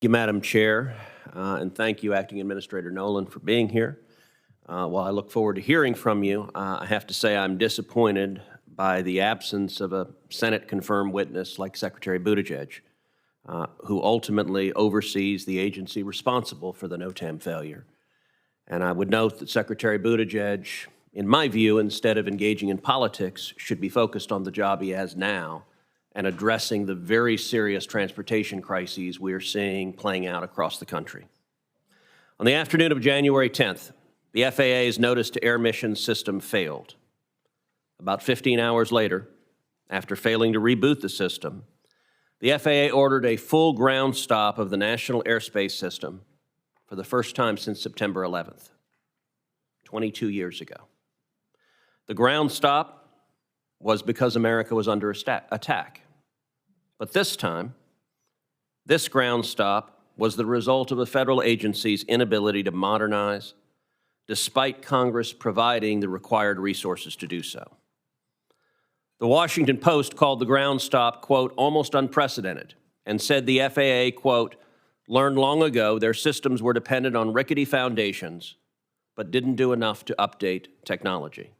Thank you, Madam Chair, and thank you, Acting Administrator Nolan, for being here. While I look forward to hearing from you, I have to say I'm disappointed by the absence of a Senate-confirmed witness like Secretary Buttigieg, who ultimately oversees the agency responsible for the NOTAM failure. And I would note that Secretary Buttigieg, in my view, instead of engaging in politics, should be focused on the job he has now and addressing the very serious transportation crises we are seeing playing out across the country. On the afternoon of January 10th, the FAA's Notice to Air Mission system failed. About 15 hours later, after failing to reboot the system, the FAA ordered a full ground stop of the National Airspace System for the first time since September 11th, 22 years ago. The ground stop was because America was under attack. But this time, this ground stop was the result of the federal agency's inability to modernize, despite Congress providing the required resources to do so. The Washington Post called the ground stop, quote, almost unprecedented, and said the FAA, quote, learned long ago their systems were dependent on rickety foundations, but didn't do enough to update technology.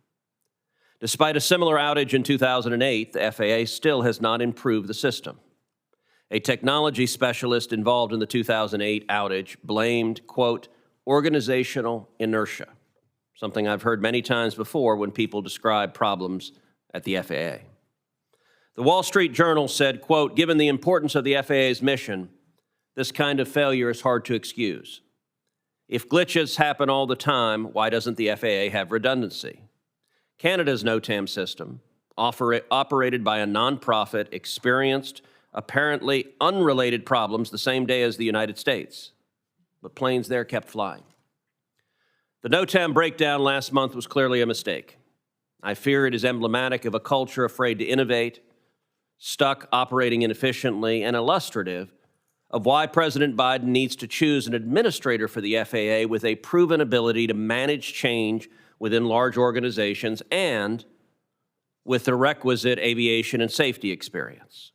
Despite a similar outage in 2008, the FAA still has not improved the system. A technology specialist involved in the 2008 outage blamed, quote, organizational inertia, something I've heard many times before when people describe problems at the FAA. The Wall Street Journal said, quote, given the importance of the FAA's mission, this kind of failure is hard to excuse. If glitches happen all the time, why doesn't the FAA have redundancy? Canada's NOTAM system, operated by a nonprofit, experienced apparently unrelated problems the same day as the United States, but planes there kept flying. The NOTAM breakdown last month was clearly a mistake. I fear it is emblematic of a culture afraid to innovate, stuck operating inefficiently, and illustrative of why President Biden needs to choose an administrator for the FAA with a proven ability to manage change within large organizations and with the requisite aviation and safety experience.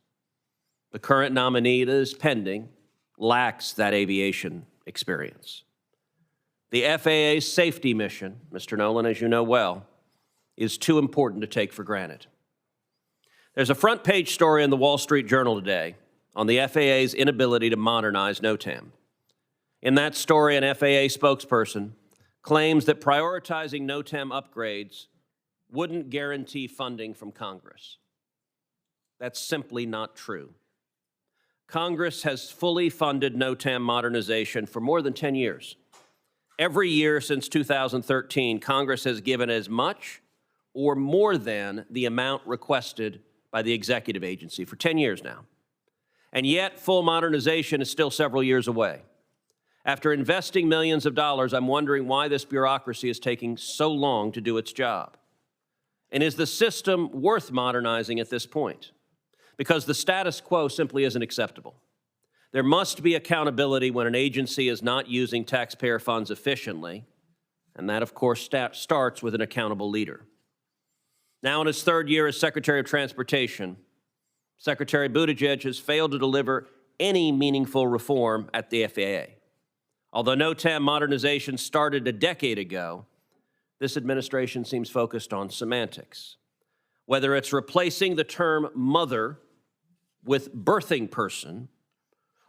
The current nominee that is pending lacks that aviation experience. The FAA's safety mission, Mr. Nolan, as you know well, is too important to take for granted. There's a front page story in the Wall Street Journal today on the FAA's inability to modernize NOTAM. In that story, an FAA spokesperson claims that prioritizing NOTAM upgrades wouldn't guarantee funding from Congress. That's simply not true. Congress has fully funded NOTAM modernization for more than 10 years. Every year since 2013, Congress has given as much or more than the amount requested by the executive agency for 10 years now. And yet, full modernization is still several years away. After investing millions of dollars, I'm wondering why this bureaucracy is taking so long to do its job. And is the system worth modernizing at this point? Because the status quo simply isn't acceptable. There must be accountability when an agency is not using taxpayer funds efficiently, and that, of course, starts with an accountable leader. Now in his third year as Secretary of Transportation, Secretary Buttigieg has failed to deliver any meaningful reform at the FAA. Although NOTAM modernization started a decade ago, this administration seems focused on semantics. Whether it's replacing the term mother with birthing person,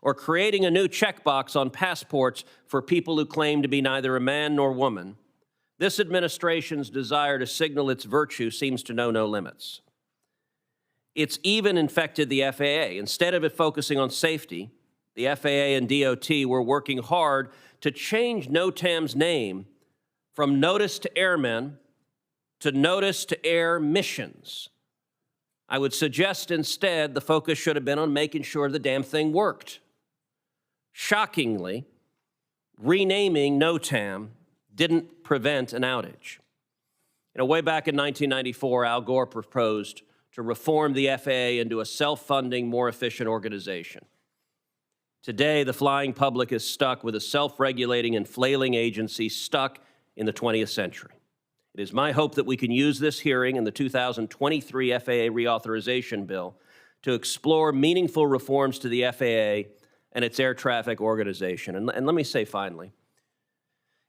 or creating a new checkbox on passports for people who claim to be neither a man nor woman, this administration's desire to signal its virtue seems to know no limits. It's even infected the FAA. Instead of it focusing on safety, the FAA and DOT were working hard to change NOTAM's name from Notice to Airmen to Notice to Air Missions. I would suggest instead the focus should have been on making sure the damn thing worked. Shockingly, renaming NOTAM didn't prevent an outage. Way back in 1994, Al Gore proposed to reform the FAA into a self-funding, more efficient organization. Today, the flying public is stuck with a self-regulating and flailing agency stuck in the 20th century. It is my hope that we can use this hearing and the 2023 FAA reauthorization bill to explore meaningful reforms to the FAA and its air traffic organization. And let me say finally,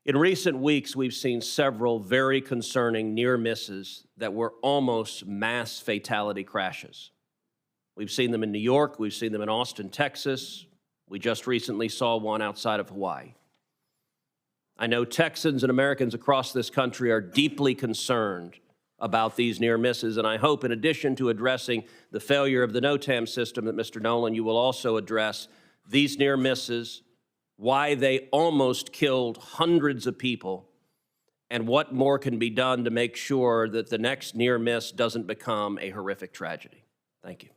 in recent weeks, we've seen several very concerning near misses that were almost mass fatality crashes. We've seen them in New York. We've seen them in Austin, Texas. We just recently saw one outside of Hawaii. I know Texans and Americans across this country are deeply concerned about these near misses, and I hope in addition to addressing the failure of the NOTAM system that Mr. Nolan, you will also address these near misses, why they almost killed hundreds of people, and what more can be done to make sure that the next near miss doesn't become a horrific tragedy. Thank you.